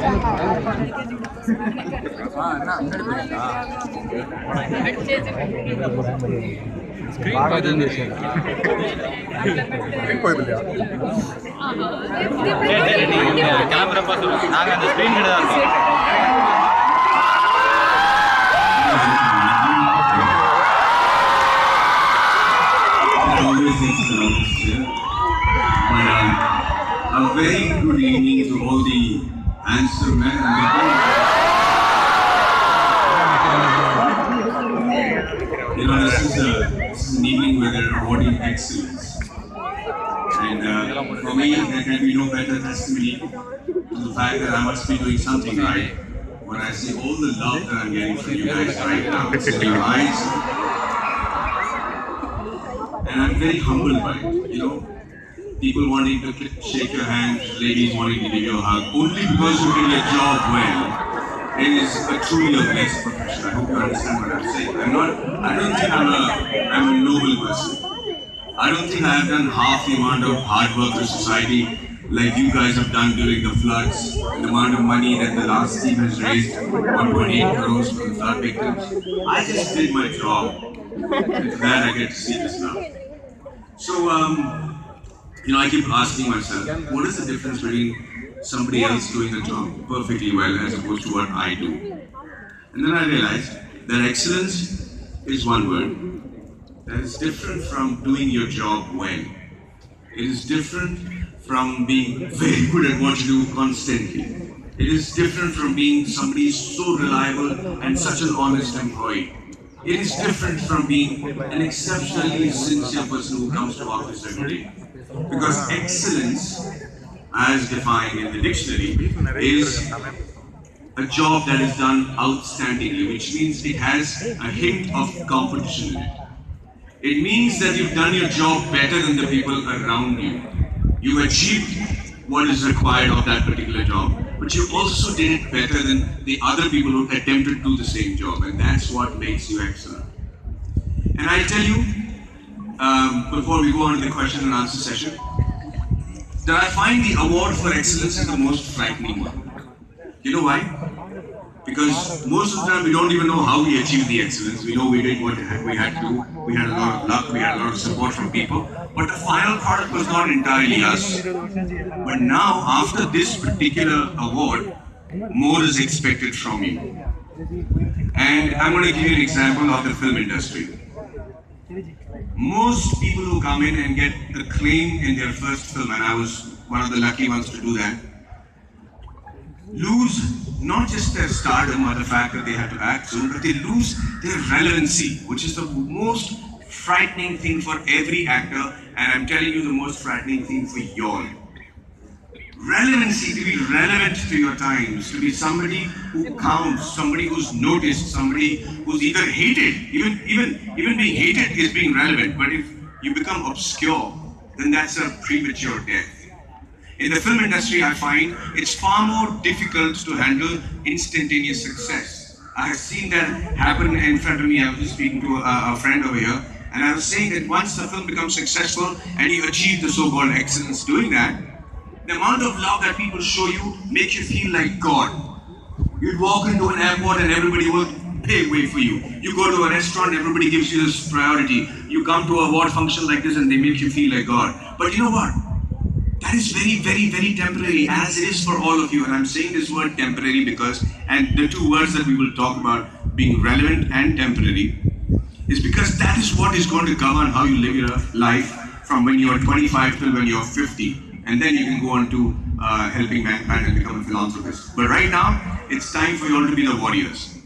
A very good evening to all the handsome men and women. You know, this is an evening where they're awarding excellence. And for me, there can be no better testimony to the fact that I must be doing something right when I see all the love that I'm getting from you guys right now. It's in your eyes. And I'm very humbled by it, you know. People wanting to shake your hand, ladies wanting to give you a hug, only because you did your job well. It is truly a blessed profession. I hope you understand what I'm saying. I don't think I'm a noble person. I don't think I have done half the amount of hard work to society like you guys have done during the floods, and the amount of money that the last team has raised, 1.8 crores for the flood victims. I just did my job, and for that I get to see this now. So, you know, I keep asking myself, what is the difference between somebody else doing a job perfectly well as opposed to what I do? And then I realized that excellence is one word that is different from doing your job well. It is different from being very good at what you do constantly. It is different from being somebody so reliable and such an honest employee. It is different from being an exceptionally sincere person who comes to office every day. Because excellence, as defined in the dictionary, is a job that is done outstandingly, which means it has a hint of competition in it. It means that you've done your job better than the people around you. You've achieved what is required of that particular job, but you also did it better than the other people who attempted to do the same job, and that's what makes you excellent. And I tell you, before we go on to the question and answer session, that I find the award for excellence is the most frightening one. You know why? Because most of the time we don't even know how we achieved the excellence. We know we did what we had to do. We had a lot of luck, we had a lot of support from people. But the final product was not entirely us. But now, after this particular award, more is expected from you. And I'm going to give you an example of the film industry. Most people who come in and get acclaim in their first film, and I was one of the lucky ones to do that, lose not just their stardom or the fact that they have to act soon, but they lose their relevancy, which is the most frightening thing for every actor, and I'm telling you the most frightening thing for you all. Relevancy, to be relevant to your times, to be somebody who counts, somebody who's noticed, somebody who's either hated, even being hated is being relevant, but if you become obscure, then that's a premature death. In the film industry, I find it's far more difficult to handle instantaneous success. I have seen that happen in front of me. I was just speaking to a friend over here, and I was saying that once the film becomes successful and you achieve the so-called excellence doing that, the amount of love that people show you makes you feel like God. You'd walk into an airport and everybody will pave way for you. You go to a restaurant, everybody gives you this priority. You come to a award function like this and they make you feel like God. But you know what? That is very, very, very temporary, as it is for all of you. And I'm saying this word temporary because, and the two words that we will talk about being relevant and temporary, is because that is what is going to govern how you live your life from when you are 25 till when you are 50. And then you can go on to helping mankind and become a philanthropist. But right now, it's time for you all to be the warriors.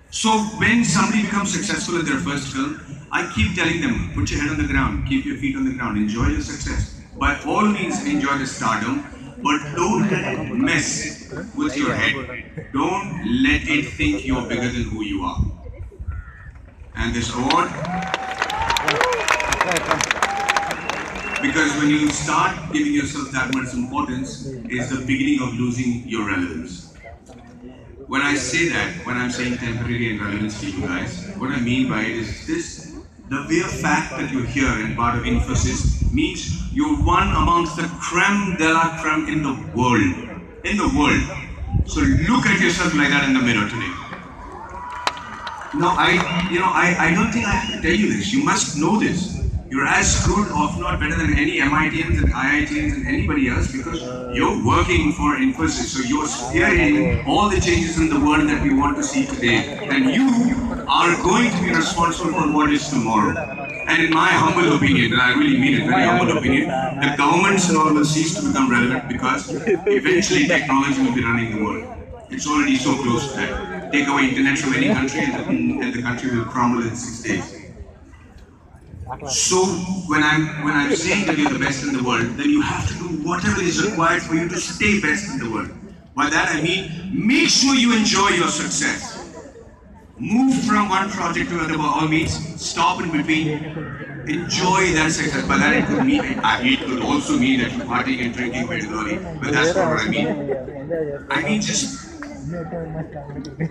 So when somebody becomes successful in their first film, I keep telling them, put your head on the ground, keep your feet on the ground, enjoy your success. By all means, enjoy the stardom, but don't let it mess with your head. Don't let it think you're bigger than who you are. And this award, because when you start giving yourself that much importance, is the beginning of losing your relevance. When I say that, when I'm saying temporary and relevance to you guys, what I mean by it is this: the mere fact that you're here and part of Infosys means you're one amongst the creme de la creme in the world. In the world. So look at yourself like that in the mirror today. No, I don't think I have to tell you this. You must know this. You're as good, or if not better than any MITians and IITians and anybody else because you're working for Infosys. So you're steering all the changes in the world that we want to see today. And you are going to be responsible for what is tomorrow. And in my humble opinion, and I really mean it, very humble opinion, the governments and all will cease to become relevant because eventually technology will be running the world. It's already so close to that. Take away internet from any country and the country will crumble in 6 days. So when I'm saying that you're the best in the world, then you have to do whatever is required for you to stay best in the world. By that I mean, make sure you enjoy your success. Move from one project to another by all means, stop in between, enjoy that success. By that it could also mean that you're partying and drinking very early, but that's not what I mean. I mean just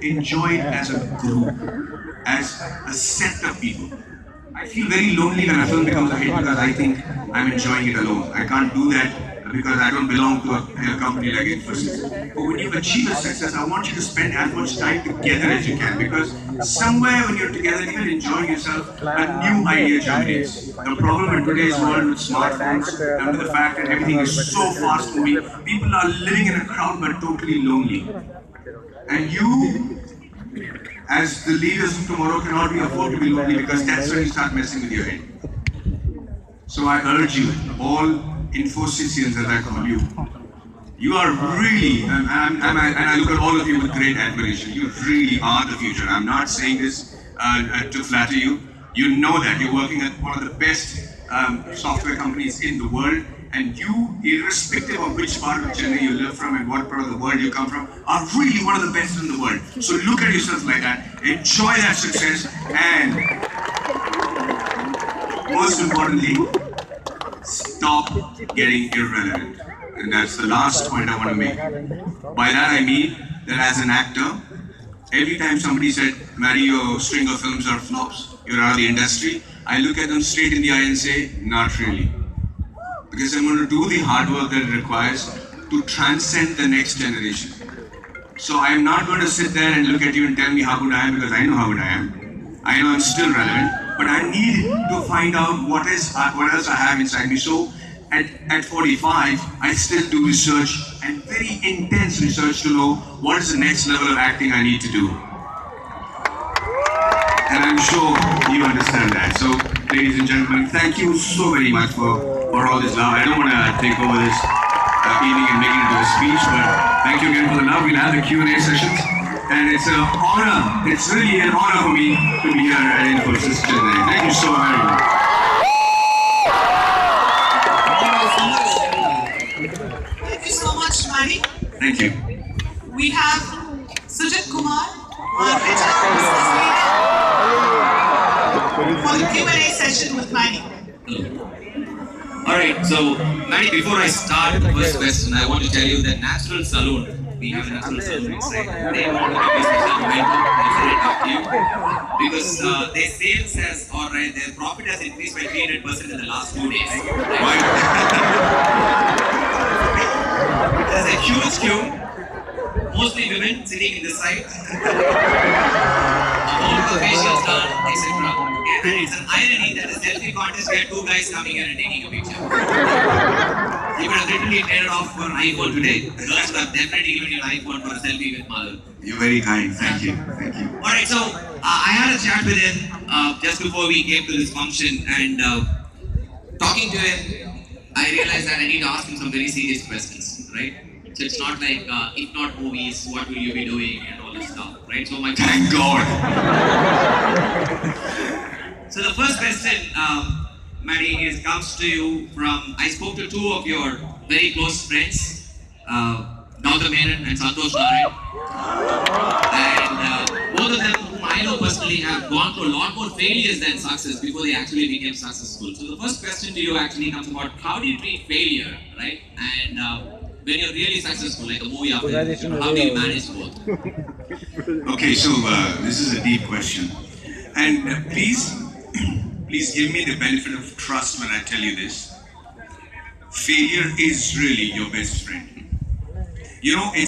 enjoy it as a group, as a set of people. I feel very lonely when a film becomes a hit because I think I'm enjoying it alone. I can't do that because I don't belong to a company like Infosys. But when you achieve a success, I want you to spend as much time together as you can because somewhere when you're together, even enjoying yourself, a new idea germinates. The problem in today's world with smartphones and with the fact that everything is so fast moving, people are living in a crowd but totally lonely. And you, as the leaders of tomorrow, cannot be afford to be lonely because that's when you start messing with your head. So I urge you, all Infosisians as I call you, you are really, and I look at all of you with great admiration, you really are the future. I'm not saying this to flatter you. You know that you're working at one of the best software companies in the world, and you, irrespective of which part of Chennai you live from and what part of the world you come from, are really one of the best in the world. So look at yourself like that, enjoy that success, and most importantly, stop getting irrelevant. And that's the last point I want to make. By that I mean that as an actor, every time somebody said, Mary, your string of films are flops, you're out of the industry, I look at them straight in the eye and say, not really. Because I'm going to do the hard work that it requires to transcend the next generation. So I'm not going to sit there and look at you and tell me how good I am because I know how good I am. I know I'm still relevant, but I need to find out what else I have inside me. So at 45, I still do research and very intense research to know what is the next level of acting I need to do. And I'm sure you understand that. So, ladies and gentlemen, thank you so very much for all this love. I don't want to take over this evening and make it into a speech, but thank you again for the love. We'll have the Q&A sessions. And it's an honor, it's really an honor for me to be here at Infosys Chennai. Thank you so very much. Thank you so much, Mani. Thank you. We have Sujit Kumar, our HR business leader, for the Q&A session with Mani. Alright, so Mani, before I start the first question, I want to tell you that Natural Saloon, we have a Natural Saloon inside. They want to give a special momentum to you because their sales has, or their profit has increased by 300% in the last 2 days. Right? There's a huge queue, mostly women sitting in the side. All the facials done, etc. And it's an irony that the selfie contest where 2 guys coming here and taking a picture. You could have literally turned off for an iPhone today. Girls would have definitely given you an iPhone for a selfie with Madhavan. You're very kind. Thank you. Thank you. Alright, so I had a chat with him just before we came to this function, and talking to him, I realized that I need to ask him some very serious questions, right? So it's not like, if not movies, what will you be doing and all this stuff, right? So my Thank God. So the first question, Mani, comes to you from, I spoke to 2 of your very close friends, Gautam Menon and Santosh Narayan. And both of them, whom I know personally, have gone through a lot more failures than success before they actually became successful. So the first question to you actually comes about how do you treat failure, right? And when you're really successful, like a movie after, how do you manage both? Okay, so this is a deep question. And please give me the benefit of trust when I tell you this. Failure is really your best friend. You know,